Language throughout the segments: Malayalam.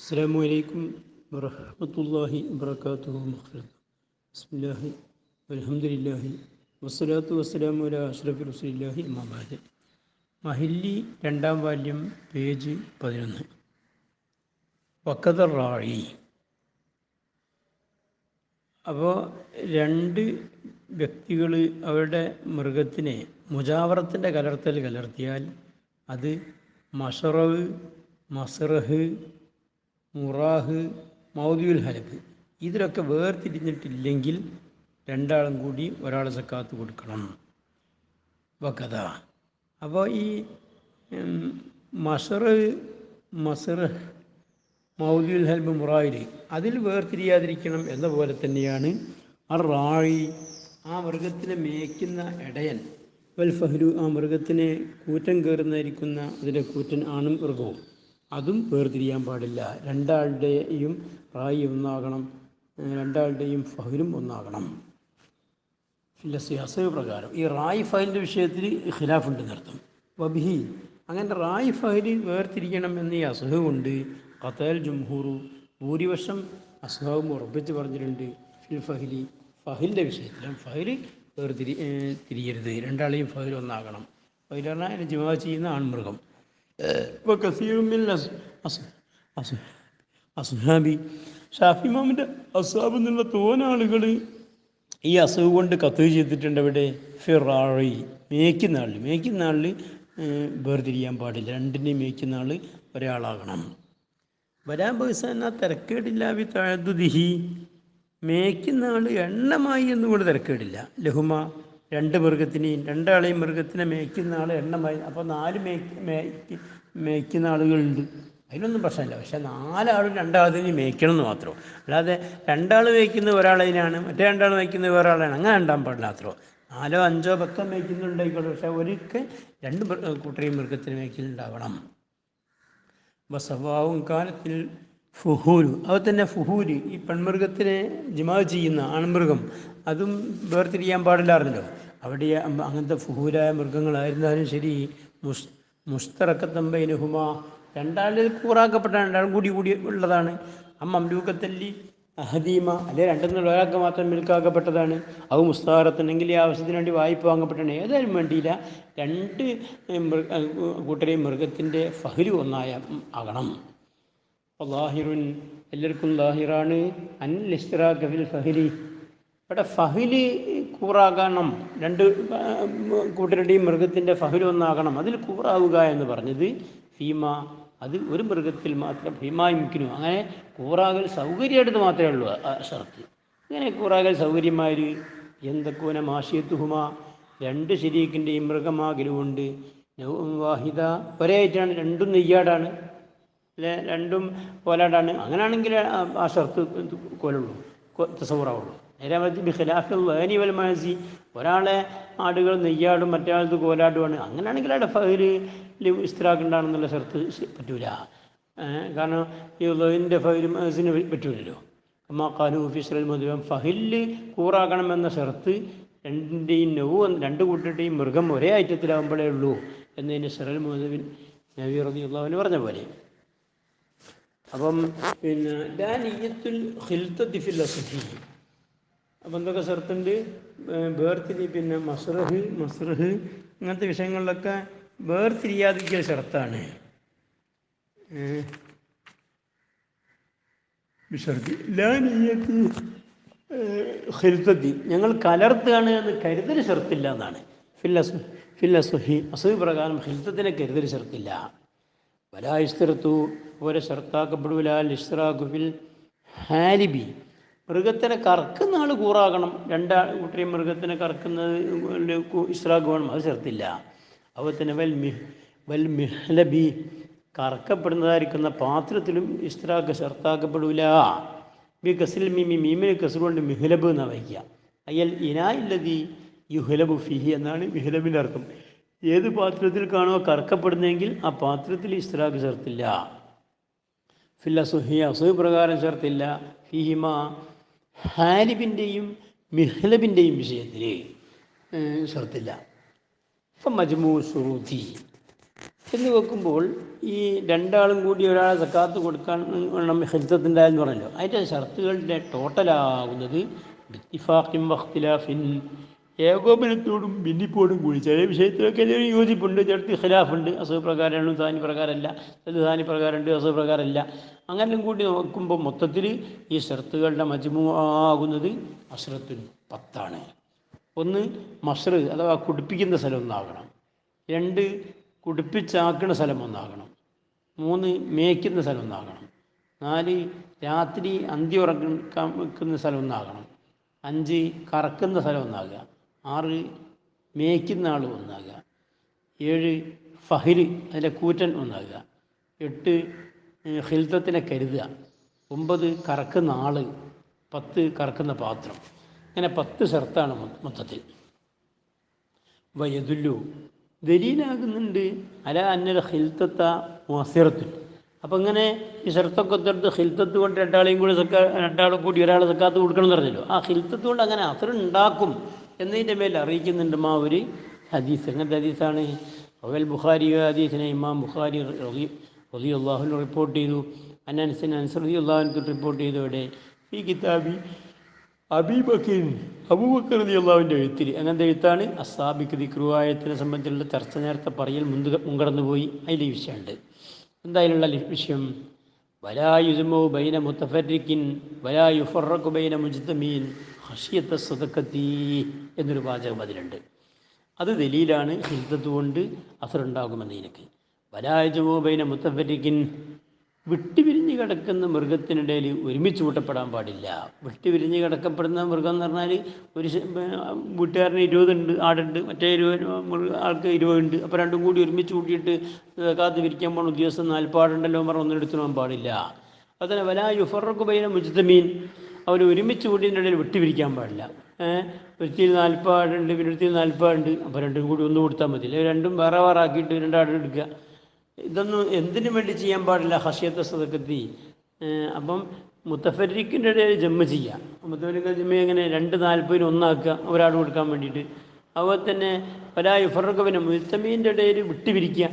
അസ്സലാമു അലൈക്കും വറഹ്മത്തുള്ളാഹി വബറകാതുഹു. ബിസ്മില്ലാഹി വൽഹംദുലില്ലാഹി വസ്സലാത്തു വസ്സലാമു അലാ അഷ്റഫി റസൂലില്ലാഹി അമ്മാ ബഅദ്. മഹില്ലി 2-ാം വാല്യം, പേജ് 11. വഖദർ റായി. അപ്പോൾ രണ്ട് വ്യക്തികൾ അവരുടെ മൃഗത്തിനെ മുജാവറത്തിൻ്റെ കലർത്തിയാൽ അത് മഷറവ്, മസ്റഹ്, മുറാഹ്, മൗദിയുൽ ഹലബ് ഇതിലൊക്കെ വേർതിരിഞ്ഞിട്ടില്ലെങ്കിൽ രണ്ടാളും കൂടി ഒരാൾ സക്കാത്ത് കൊടുക്കണം. വകഥ. അപ്പോൾ ഈ മസ്റഹ്, മൗദിയുൽ ഹൽബ്, മുറായിൽ അതിൽ വേർതിരിയാതിരിക്കണം എന്ന പോലെ തന്നെയാണ് റായി, ആ മൃഗത്തിനെ മേയ്ക്കുന്ന ഇടയൻ, വൽ ഫഹ്ലു, ആ മൃഗത്തിനെ കൂറ്റൻ കയറുന്നതായിരിക്കുന്ന അതിൻ്റെ കൂറ്റൻ ആണും മൃഗവും, അതും വേർതിരിയാൻ പാടില്ല. രണ്ടാളുടെയും റായി ഒന്നാകണം, രണ്ടാളുടെയും ഫഹലും ഒന്നാകണം. അസഹ് പ്രകാരം ഈ റായി ഫഹലിൻ്റെ വിഷയത്തിൽ ഖിലാഫുണ്ടെന്നർത്ഥം. വബിഹി, അങ്ങനെ റായി ഫഹല് വേർതിരിക്കണം എന്ന് ഈ അസഹ് കൊണ്ട് ഖത്തൽ ജുംഹൂറു, ഭൂരിപക്ഷം അസ്ഹാബും ഉറപ്പിച്ച് പറഞ്ഞിട്ടുണ്ട്. ഫിൽ ഫഹലി, ഫഹലിൻ്റെ വിഷയത്തിൽ ഫഹല് തിരിയരുത്, രണ്ടാളെയും ഫഹൽ ഒന്നാകണം. ഫഹൽ പറഞ്ഞാൽ അതിന് ജിമാ ചെയ്യുന്ന ആൺമൃഗം. ഇപ്പോൾ കസീറുമിൽ അസ്ഹാബി, ഷാഫി ഇമാമിൻ്റെ അസ്ഹാബ് എന്നുള്ള തോനാളുകൾ ഈ അസുഖം കൊണ്ട് കത്ത് ചെയ്തിട്ടുണ്ട്. അവിടെ ഫിറാഴി, മേയ്ക്കുന്ന ആളിൽ വേർതിരിയാൻ പാടില്ല, രണ്ടിനെയും മേയ്ക്കുന്ന ആൾ ഒരാളാകണം. വരാൻ ബഹ്സന തിരക്കേടില്ലാവി തഅദ്ദുദിഹി, മേയ്ക്കുന്ന ആൾ എണ്ണമായി എന്നുകൊണ്ട് തിരക്കേടില്ല. ലഹുമ, രണ്ട് മൃഗത്തിനെയും, രണ്ടാളെയും മൃഗത്തിനെ മേയ്ക്കുന്ന ആൾ എണ്ണമായി. അപ്പോൾ 4 മേയ്ക്കുന്ന ആളുകളുണ്ട്, അതിനൊന്നും പ്രശ്നമില്ല. പക്ഷേ 4 ആളും രണ്ടാളതിനെ മേയ്ക്കണം എന്ന് മാത്രം. അല്ലാതെ രണ്ടാൾ മേയ്ക്കുന്നത് ഒരാളതിനാണ്, മറ്റേ രണ്ടാൾ മേയ്ക്കുന്നത് വേറൊരാളാണ്, അങ്ങനെ ഉണ്ടാകാൻ പാടില്ല മാത്രം. 4, 5, 10 മേയ്ക്കുന്നുണ്ടായിക്കോട്ടെ, പക്ഷേ ഒരിക്കൽ 2 കൂട്ടരെയും മൃഗത്തിന് മേയ്ക്കലുണ്ടാവണം. ബസവാവും കാലത്തിൽ ഫുഹൂര്, അത് തന്നെ ഫുഹൂര്, ഈ പെൺമൃഗത്തിനെ ജിമാ ചെയ്യുന്ന ആൺമൃഗം, അതും വേർതിരിയാൻ പാടില്ലായിരുന്നല്ലോ. അവിടെ അങ്ങനത്തെ ഫുഹൂരായ മൃഗങ്ങളായിരുന്നാലും ശരി, മുസ്തറക്കത്തമ്പൈനുഹുമ, രണ്ടാളിൽ കൂറാക്കപ്പെട്ട, രണ്ടാളും കൂടി ഉള്ളതാണ്. മംലൂക്കത്തല്ലി അഹദീമ, അല്ലെ രണ്ടെന്നുള്ള ഒരാൾക്ക് മാത്രം മിൽക്കാക്കപ്പെട്ടതാണ്. അത് മുസ്താറത്തുണ്ടെങ്കിൽ ഈ ആവശ്യത്തിന് വേണ്ടി വായ്പ വാങ്ങപ്പെട്ടാണ്. ഏതായാലും വേണ്ടിയില്ല, 2 കൂട്ടരെയും മൃഗത്തിൻ്റെ ഫഹ്ലു ഒന്നായ ആകണം. ലാഹിറുൻ, എല്ലാവർക്കും ലാഹിറാണ്. അനിൽ ഇസ്തിറാഖ് ഫിൽ ഫഹ്ലി, ഇവിടെ ഫഹ്ല് കൂറാകണം, 2 കൂട്ടരുടെയും മൃഗത്തിൻ്റെ ഫഹ്ലു ഒന്നാകണം. അതിൽ കൂറാവുക എന്ന് പറഞ്ഞത് ഫീമ, അത് ഒരു മൃഗത്തിൽ മാത്രം, ഭീമായിമിക്കുന്നു, അങ്ങനെ കൂറാകൽ സൗകര്യമായിട്ട് മാത്രമേ ഉള്ളൂ ആ ഷർത്ത്. അങ്ങനെ കൂറാകൽ സൗകര്യമായൊരു എന്തൊക്കെ മാഷിയത്തുഹുമ, 2 ശരീക്കിൻ്റെയും മൃഗമാകലുമുണ്ട്. വാഹിദ, ഒരേ ആയിട്ടാണ്, 2 നെയ്യാടാണ്, അല്ലെ 2 കോലാടാണ്, അങ്ങനെയാണെങ്കിൽ ആ ഷർത്ത് കോലുള്ളൂ, തസവറാവുള്ളൂ. നേരെ മറിച്ച് ബിഖിലാഫിൽ വാനി വൽ മാസി, ഒരാളെ ആടുകൾ നെയ്യാടും മറ്റേ കോലാടുമാണ്, അങ്ങനെയാണെങ്കിൽ അവിടെ ഫഹ്ല് ഇസ്തിറാഖുണ്ടാണെന്നുള്ള ഷർത്ത് പറ്റൂല. കാരണം ഈ ലഹിൻ്റെ ഫഹ്ലും മാസിന് പറ്റൂലല്ലോ. അമ്മ ഖാലു ഫിസ്റൽ മധുരം, ഫഹ്ല് കൂറാകണമെന്ന ഷർത്ത് 2 കൂട്ടരുടെയും മൃഗം ഒരേ ഐറ്റത്തിലാവുമ്പോഴേ ഉള്ളൂ എന്നതിന് സിറൽ മുഹദ്ദിബിൻ നബി റളിയല്ലാഹു അൻഹു പറഞ്ഞ പോലെ. അപ്പം പിന്നെ ലാ നിയ്യത്തുൽ ഖിൽതത്തി ഫിൽ അസ്ഹി, അപ്പം എന്തൊക്കെ ഷർത്തുണ്ട്? വേർതിരി, പിന്നെ മസ്റഹ് ഇങ്ങനത്തെ വിഷയങ്ങളിലൊക്കെ വേർതിരിയാതിരിക്കൽ ഷർത്താണ്. ലാ നിയ്യത്ത് ഖിൽതത്തി, ഞങ്ങൾ കലർത്തുകയാണ് എന്ന് കരുതൽ ഷർത്തില്ല എന്നാണ്. ഫിൽ അസ്ഹി, അസ്ഹ് പ്രകാരം ഖിൽതത്തിനെ കരുതൽ ഷർത്തില്ല. വലാ ഇസ്തിറത്തു, പോലെ ഷർത്താക്കപ്പെടൂല. ഇസ്തിറാഖു ഫിൽ ഹാലിബി, മൃഗത്തിനെ കറക്കുന്ന ആൾ കൂറാകണം, 2 കൂട്ടരെയും മൃഗത്തിനെ കറക്കുന്നത് ഇസ്തിറാഖ് വേണം, അത് ഷർത്തില്ല. അതുപോലെ തന്നെ വൽ മിഹ്ലബി, കറക്കപ്പെടുന്നതായിരിക്കുന്ന പാത്രത്തിലും ഇസ്തിറാഖ് ഷർത്താക്കപ്പെടൂല. ബി കസിൽ മീമിന് കസർ കൊണ്ട് മിഹ്ലബ് എന്നാണ് വയ്ക്കുക. അയ്യൽ ഇനായില്ലതി യുഹ്ലബു ഫിഹി എന്നാണ് മിഹ്ലബിൻ്റെ അർത്ഥം. ഏത് പാത്രത്തിൽ കാണോ കറക്കപ്പെടുന്നതെങ്കിൽ ആ പാത്രത്തിൽ ഇസ്തിറാഖ് ഷർത്തില്ല. ഫിൽ അസ്ഹി, അസ്ഹ് പ്രകാരം ഷർത്തില്ല. ഫിഹിമ, ഹാലിബിൻ്റെയും മിഹ്ലബിൻ്റെയും വിഷയത്തിൽ ഷർത്തില്ല. ഇപ്പം മജ്മൂ ശുറൂത്തി, എന്ന് വെക്കുമ്പോൾ ഈ രണ്ടാളും കൂടി ഒരാളെ സക്കാത്ത് കൊടുക്കാൻ വേണം ഹിൽത്തത്തിൻ്റെ എന്ന് പറഞ്ഞല്ലോ. അതിൻ്റെ ഷർത്തുകളുടെ ടോട്ടലാകുന്നത് ബിത്തിഫാഖിൻ വഖ്തിലാഫിൻ, ഏകോപനത്തോടും ഭിന്നിപ്പോടും കൂടി. ചില വിഷയത്തിലൊക്കെ ഒരു യോജിപ്പുണ്ട്, ചിലർക്ക് ഖിലാഫുണ്ട്, അസുഖ പ്രകാരമാണ്, സാനി പ്രകാരമല്ല, ചിലത് സാനി പ്രകാരമുണ്ട്, അസുഖ പ്രകാരമല്ല. അങ്ങനെ കൂടി നോക്കുമ്പോൾ മൊത്തത്തിൽ ഈ ഷർത്തുകളുടെ മജ്മൂ ആകുന്നത് അശ്റത്തുൻ 10. ഒന്ന് മസ്ർ അഥവാ കുടിപ്പിക്കുന്ന സ്ഥലം ഒന്നാകണം. 2 കുടിപ്പിച്ചാക്കുന്ന സ്ഥലം ഒന്നാകണം. 3 മേയ്ക്കുന്ന സ്ഥലം ഒന്നാകണം. 4 രാത്രി അന്തി ഉറക്കാൻ വെക്കുന്ന സ്ഥലം ഒന്നാകണം. 5 കറക്കുന്ന സ്ഥലം ഒന്നാകുക. 6 മേയ്ക്കുന്ന ആൾ ഒന്നാകുക. 7 ഫഹിൽ അതിൻ്റെ കൂറ്റൻ ഒന്നാകുക. 8 ഹിൽത്തത്തിനെ കരുതുക. 9 കറക്കുന്ന ആൾ. 10 കറക്കുന്ന പാത്രം. അങ്ങനെ 10 ഷർത്താണ് മൊത്തത്തിൽ. വയദുല്ലു ദലീലാകുന്നുണ്ട് അല അന്നൽ ഹിൽത്തത്ത മുഅസ്സിറത്തുൻ. അപ്പം ഇങ്ങനെ ഈ ഷർത്തൊക്കെ ഒത്തെടുത്ത് ഹിൽത്തത്ത് കൊണ്ട് രണ്ടാളും കൂടി ഒരാളെ സക്കാത്ത് കൊടുക്കണം എന്ന് പറഞ്ഞല്ലോ. ആ ഹിൽത്തത്ത് കൊണ്ട് അങ്ങനെ അസർ ഉണ്ടാക്കും എന്നതിൻ്റെ മേൽ അറിയിക്കുന്നുണ്ട് ഒരു ഹദീസ്. എങ്ങനത്തെ ഹദീസാണ്? അവൽ ബുഖാരി ഹദീസിനെ ഇമാം ബുഖാരി റളിയല്ലാഹു റിപ്പോർട്ട് ചെയ്തു. അനസ് റളിയല്ലാഹു റിപ്പോർട്ട് ചെയ്തു. ഇവിടെ ഈ കിതാബി അബൂബക്കർ റളിയല്ലാഹുവിൻ്റെ എഴുത്തിൽ. അങ്ങനത്തെ എഴുത്താണ് അസ്സാബിക്ക് ദിക്റുവായത്തിനെ സംബന്ധിച്ചുള്ള ചർച്ച നേരത്തെ പറയൽ മുൻകടന്നു പോയി. അതിൻ്റെ വിഷയമുണ്ട്. എന്തായാലുള്ള വിഷയം? വലാ യുസ്മു ബൈന മുത്തഫരിക്കിൻ വലാ യുഫറഖു ബൈന മുജ്തമീൻ ഖശിയത്ത സദഖത്തി എന്നൊരു വാചകം അതിലുണ്ട്. അത് ദലീലാണ് ഹിൽത്തത്ത് കൊണ്ട് അസറുണ്ടാകുമെന്നതിനൊക്കെ. വലാ യുസ്മു ബൈന മുത്തഫരിക്കിൻ, വിട്ടുപിരിഞ്ഞ് കിടക്കുന്ന മൃഗത്തിനിടയിൽ ഒരുമിച്ച് കൂട്ടപ്പെടാൻ പാടില്ല. വിട്ടുപിരിഞ്ഞ് കിടക്കപ്പെടുന്ന മൃഗം എന്ന് പറഞ്ഞാൽ ഒരു വീട്ടുകാരന് 20 ആടുണ്ട്, മറ്റേ 20 ആൾക്ക് 20 ഉണ്ട്. അപ്പോൾ രണ്ടും കൂടി ഒരുമിച്ച് കൂട്ടിയിട്ട് കാത്ത് വിരിക്കാൻ പോകുന്ന ഉദ്യോഗസ്ഥൻ 40 ആടുണ്ടല്ലോ പറഞ്ഞ് ഒന്നെടുത്തു പോകാൻ പാടില്ല. അതുപോലെ വലാ യുഫറഖു ബൈന മുജ്തമീൻ, അവർ ഒരുമിച്ച് കൂട്ടിയതിൻ്റെ ഇടയിൽ വിട്ടുപിരിക്കാൻ പാടില്ല. ഒരുത്തിയിൽ 40 ആടുണ്ട്, പിന്നെ ഒരുത്തിയിൽ 40 ആടുണ്ട്. അപ്പോൾ രണ്ടും കൂടി ഒന്ന് കൊടുത്താൽ മതി. അല്ലെങ്കിൽ രണ്ടും വേറെ വേറെ ആക്കിയിട്ട് 2 ആട് എടുക്കുക. ഇതൊന്നും എന്തിനു വേണ്ടി ചെയ്യാൻ പാടില്ല? ഖശിയത്ത സദഖത്തി. അപ്പം മുത്തഫരിക്കിൻ്റെ ഇടയിൽ ജമ്മ ചെയ്യുക. മുത്തഫരിക്ക് ജമ്മ എങ്ങനെ? 2 40 ഒന്നാക്കുക ഒരാട് കൊടുക്കാൻ വേണ്ടിയിട്ട്. അതുപോലെ തന്നെ വലാ യുഫറഖു ബൈന മുജ്തമീൻ്റെ ഇടയിൽ വിട്ടുപിരിക്കുക.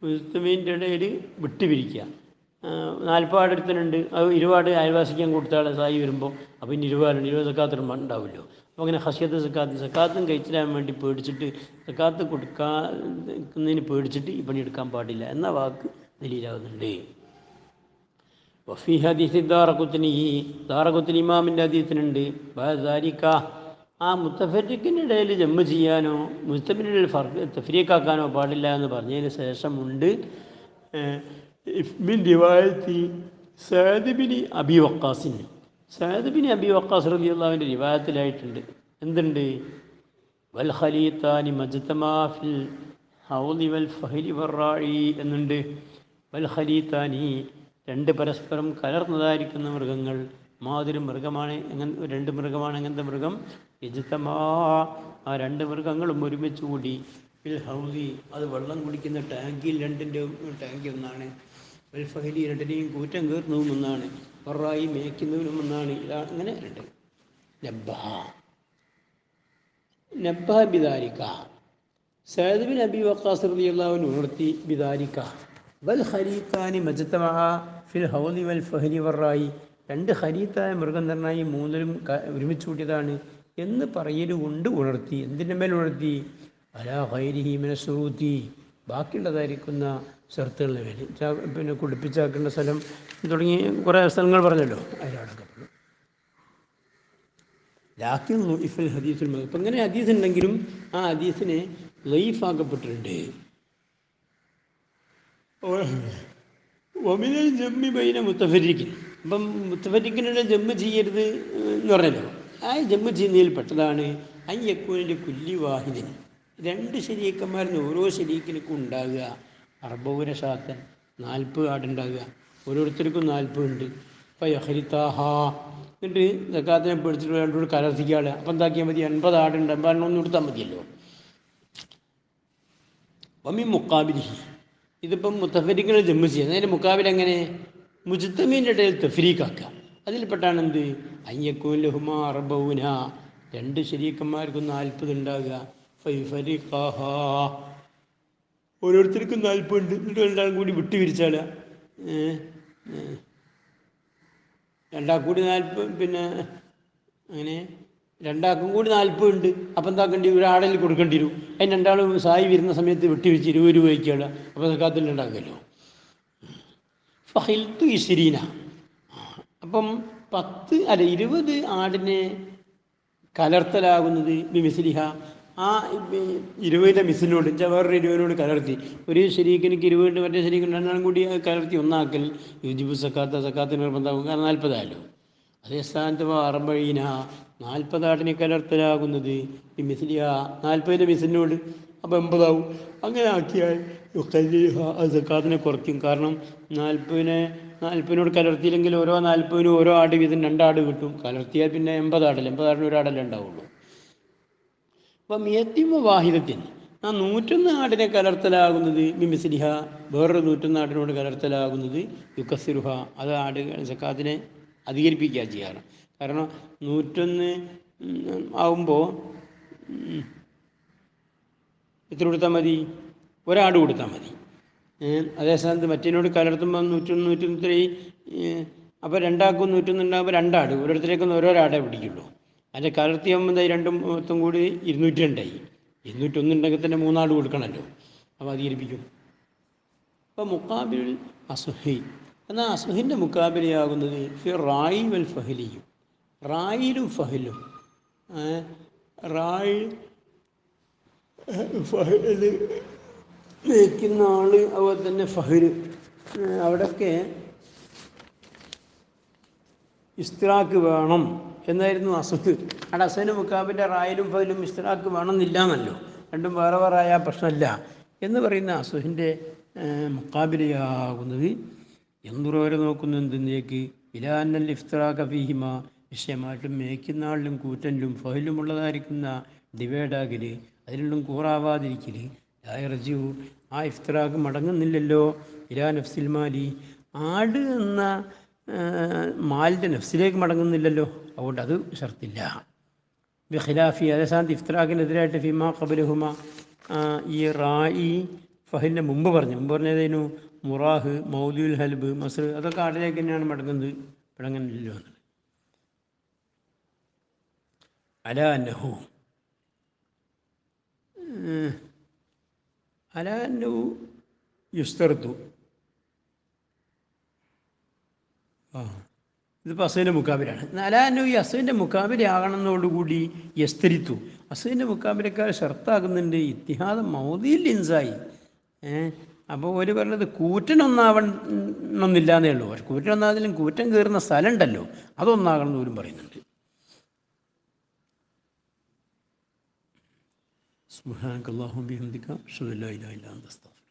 മുജ്തമീൻ്റെ ഇടയിൽ വിട്ടുപിരിക്കുക. 40 ആട് എടുത്തിട്ടുണ്ട്, അത് 20 ആട് അയൽവാസിക്കാൻ കൊടുത്താൽ സായി വരുമ്പോൾ അപ്പോൾ ഇനി 20 ആടുണ്ട്, 20 സക്കാത്ത് ഉണ്ടാവില്ലോ. അപ്പോൾ അങ്ങനെ ഖശിയത്ത് സക്കാത്തും കഴിച്ചിടാൻ വേണ്ടി പേടിച്ചിട്ട്, സക്കാത്ത് കൊടുക്കുന്നതിന് പേടിച്ചിട്ട് ഈ പണിയെടുക്കാൻ പാടില്ല എന്ന വാക്ക് ദലീലാകുന്നുണ്ട്. വഫീ ഹദീസ് ദാറഖുത്നി ഇമാമിൻ്റെ ഹദീസിനുണ്ട്. ബഅദാലിക, ആ മുത്തഫരിക്കിനിടയിൽ ജമ്മ ചെയ്യാനോ മുസ്തമിനിടയിൽ തഫ്രീഖാക്കാനോ പാടില്ല എന്ന് പറഞ്ഞതിന് ശേഷമുണ്ട് മിൻ റിവായത്തി സഅദ് ബിൻ അബി വഖാസിൻ. സഅദ് ബിൻ അബി വഖാസ് റളിയല്ലാഹുവിൻ്റെ റിവായത്തിലായിട്ടുണ്ട്. എന്തുണ്ട്? വൽ ഖലീത്താനി മജ്തമാ ഫിൽ ഹൗദി വൽ ഫഹ്ലി വറായി എന്നുണ്ട്. വൽ ഖലീത്താനി, 2 പരസ്പരം കലർന്നതായിരിക്കുന്ന മൃഗങ്ങൾ. മാതിരി മൃഗമാണ്. 2 മൃഗമാണ്. എങ്ങനത്തെ മൃഗം? യജ്തമാ, ആ 2 മൃഗങ്ങളും ഒരുമിച്ച് കൂടി ഫിൽ ഹൗദി, അത് വെള്ളം കുടിക്കുന്ന ടാങ്കിൽ 2ൻ്റെയും ടാങ്കി ഒന്നാണ്. വൽ ഫഹ്ലി, 2ൻ്റെയും കൂറ്റം കയറുന്നതും ഒന്നാണ്. വറായി, മേയ്ക്കുന്നതിനും ഒന്നാണ്. ഇതാണ് അങ്ങനെ 2. നബ്ബഹ ബിദാലിക, സഅദ് ബിൻ അബി വഖാസ് റളിയല്ലാഹു അൻഹു ഉണർത്തി. ബിദാലിക വൽ ഖലീത്താനി മജ്തമാ ഫിൽ ഹൗദി വൽ ഫഹ്ലി വറായി, 2 ഖലീത്തായ മൃഗം എന്ന് പറഞ്ഞാൽ ഈ 3ലും ഒരുമിച്ച് കൂട്ടിയതാണ് എന്ന് പറയലുകൊണ്ട് ഉണർത്തി. എന്തിൻ്റെ മേൽ ഉണർത്തി? അലാ ഖൈരിഹി മിന ശുറൂതി, ബാക്കിയുള്ളതായിരിക്കുന്ന ഷർത്തുകളുടെ മേൽ. പിന്നെ കുടിപ്പിച്ചാക്കേണ്ട സ്ഥലം തുടങ്ങി കുറേ സ്ഥലങ്ങൾ പറഞ്ഞല്ലോ, അതിലടക്കം. ലാക്കിൻ ലൈഫൽ ഹദീസുൽ മദ്, ഇപ്പം ഇങ്ങനെ ഹദീസ് ഉണ്ടെങ്കിലും ആ ഹദീസിനെ ലൈഫാക്കപ്പെട്ടിട്ടുണ്ട്. ഒമിനൽ ജമ്മി ബൈന മുത്തഫരിക്കിൻ, അപ്പം മുത്തഫരിക്കിനുള്ള ജമ്മ് ചെയ്യരുത് എന്ന് പറഞ്ഞല്ലോ. ആ ജമ്മ് ചെയ്യുന്നതിൽ പെട്ടതാണ് അയ്യക്കൂനിൻ്റെ കുല്ലി വാഹിദിൻ, 2 ശരീക്കന്മാരിൽ ഓരോ ശരീക്കിനും ഉണ്ടാകുക 40 ഷാത്തൻ, 40 ആടുണ്ടാകുക. ഓരോരുത്തർക്കും 40 ഉണ്ട്. അപ്പം യഹരിത്താഹ, എന്നിട്ട് സക്കാത്തിനെ പേടിച്ചിട്ട് 2 കൂടി കലർത്തിക്കാളെ. അപ്പം എന്താക്കിയാൽ മതി? 80 ആടുണ്ട്, 80 ഒന്ന് കൊടുത്താൽ മതിയല്ലോ. വമി മുക്കാബിലി, ഇതിപ്പം മുത്തഫരിക്കിനെ ജമ്മ് ചെയ്യുക. അതിൻ്റെ മുക്കാബിൽ എങ്ങനെ? മുജ്തമീൻ്റെ ഇടയിൽ തഫ്രീഖാക്കുക. അതിൽപ്പെട്ടാണ് എന്ത്? അയ്യക്കൂൻ ലഹുമാ 40, 2 ശരീക്കന്മാർക്കും 40 ഉണ്ടാകുക. ഫൈഫരിഖാഹ, ഓരോരുത്തർക്കും 40 ഉണ്ട്. എന്നിട്ട് രണ്ടാളും കൂടി വിട്ട് പിരിച്ചാളുക. രണ്ടാൾക്കും കൂടി 40, പിന്നെ അങ്ങനെ രണ്ടാൾക്കും കൂടി 40 ഉണ്ട്. അപ്പം എന്താക്കേണ്ടി വരും? ഒരാളിൽ കൊടുക്കേണ്ടി വരും. അതിന് രണ്ടാളും സായി വരുന്ന സമയത്ത് വിട്ട് പിരിച്ച് 20 രൂപ വയ്ക്കുകയാണ്. അപ്പോൾ സക്കാത്തിൽ ഉണ്ടാക്കുമല്ലോ. ഫഹിൽത്തു ഇസ്രീന. അപ്പം 20 ആടിനെ കലർത്തലാകുന്നത് ബിമിസ്ലിഹ, ആ 20 മിസിനോട് വേറൊരു 20 കലർത്തി. ഒരു ശരീക്കിനിക്ക് 20, മറ്റേ ശരീക്കിന് രണ്ടാളും കൂടി കലർത്തി ഒന്നാക്കൽ യുജിബു സക്കാത്ത് നിർബന്ധമാകും. കാരണം 40 ആയല്ലോ. അതേ സ്ഥാനത്ത് 40 ആടിനെ കലർത്തലാകുന്നത് ബിമിസ്ലിഹ 40 മിസിനോട്. അപ്പോൾ 80 ആവും. അങ്ങനെ ആക്കിയാൽ സക്കാത്തിനെ കുറയ്ക്കും. കാരണം 40 കലർത്തിയില്ലെങ്കിൽ ഓരോ 40 ഓരോ ആട് വീതം 2 ആട് കിട്ടും. കലർത്തിയാൽ പിന്നെ 80 ആടല്ല, 80 ആടിന് ഒരാടല്ലേ ഉണ്ടാവുള്ളൂ. അപ്പം മിയത്തിമ വാഹിദത്തിന് ആ 101 ആടിനെ കലർത്തലാകുന്നത് ബിമിസ്ലിഹ വേറൊരു 101 ആടിനോട് കലർത്തലാകുന്നത് യുക്കസിറുഹ, അത് ആട് സക്കാത്തിനെ അധികരിപ്പിക്കുക ചെയ്യാറ്. കാരണം 101 ആവുമ്പോൾ എത്ര കൊടുത്താൽ മതി? ഒരാട് കൊടുത്താൽ മതി. അതേ സ്ഥാനത്ത് മറ്റേനോട് കലർത്തുമ്പോൾ 101, 103, അപ്പോൾ രണ്ടാൾക്കും 101 ഉണ്ടാകുമ്പോൾ 2 ആട്, ഓരോരുത്തരേക്കൊന്നും ഓരോരാടേ പിടിക്കുള്ളൂ. അതിൻ്റെ കലർത്തിയാകുമ്പോൾ 2 മൊത്തം കൂടി 202 ആയി. 201 ഉണ്ടെങ്കിൽ തന്നെ 3 ആട് കൊടുക്കണമല്ലോ. അപ്പോൾ അധികരിപ്പിക്കും. അപ്പോൾ മുക്കാബിൽ അസുഹി എന്നാൽ അസുഹിൻ്റെ മുക്കാബിലയാകുന്നത് റായി വൽ ഫഹലിയും. റായിലും ഫഹലും. റായി ഫഹല് വയ്ക്കുന്ന ആൾ, അതുപോലെ തന്നെ ഫഹല്, അവിടെയൊക്കെ ഇസ്തിറാക്ക് വേണം എന്നായിരുന്നു അസുഹ്. അവിടെ അസുഹിന് മുക്കാബിൻ്റെ റായിലും ഫഹലും ഇസ്തിറാക്ക് വേണമെന്നില്ല എന്നല്ലോ. രണ്ടും വേറെ വേറെ ആയാൽ പ്രശ്നമില്ല എന്ന് പറയുന്ന അസുഹിൻ്റെ മുക്കാബിലയാകുന്നത് എന്തുറവരെ നോക്കുന്നു എന്തിനേക്ക് ഇലാന്നൽ ഇഫ്തിറാഖ ഫീഹിമ, നിശ്ചയമായിട്ടും മേയ്ക്കുന്ന ആളിലും കൂറ്റനിലും ഫഹലുമുള്ളതായിരിക്കുന്ന ഡിവൈഡാകൽ, അതിലും കൂറാവാതിരിക്കൽ, ലായർജിയു ആ ഇഫ്തിറാഖ് മടങ്ങുന്നില്ലല്ലോ ഇലാ നഫ്സിൽ മാലി, ആട് എന്ന മാലിൻ്റെ നഫ്സിലേക്ക് മടങ്ങുന്നില്ലല്ലോ. അതുകൊണ്ട് അത് ഷർത്തില്ല. ബിഖിലാഫി അതേസ്ഥാനത്ത് ഇഫ്തിറാഖിനെതിരായിട്ട് ഫിമാ ഖബലഹുമ, ഈ റായി ഫഹലിൻ്റെ മുമ്പ് പറഞ്ഞതേനു മുറാഹ്, മൗദുൽ ഹൽബ്, മസ്ർ, അതൊക്കെ ആടിലേക്ക് തന്നെയാണ് മടങ്ങുന്നത്, മടങ്ങുന്നില്ലല്ലോ എന്നുള്ളത്. അലാന്നഹു യുസ്തർത്തു, ഇതിപ്പോൾ അസുവിൻ്റെ മുക്കാബിലാണ്. അലാന്നു ഈ അസുവിൻ്റെ മുക്കാബിലാകണമെന്നോടുകൂടി യസ്തരിത്തു, അസുവിൻ്റെ മുക്കാബിലക്കാർ ഷർത്താകുന്നുണ്ട് ഇത്തിഹാദ് മൗദിൽ ഇൻസായി. അപ്പോൾ ഒരു പറഞ്ഞത് കൂറ്റനൊന്നാവണമെന്നില്ല എന്നേ ഉള്ളൂ. പക്ഷെ കൂറ്റനൊന്നാതിലും കൂറ്റൻ കയറുന്ന സ്ഥലം ഉണ്ടല്ലോ, അതൊന്നാകണം എന്ന് പോലും പറയുന്നുണ്ട്. സുബ്ഹാനക അല്ലാഹുമ്മ ബിഹംദിക അശ്ഹദു അല്ലാ ഇലാഹ ഇല്ലാ അൻത അസ്തഗ്ഫിറുക.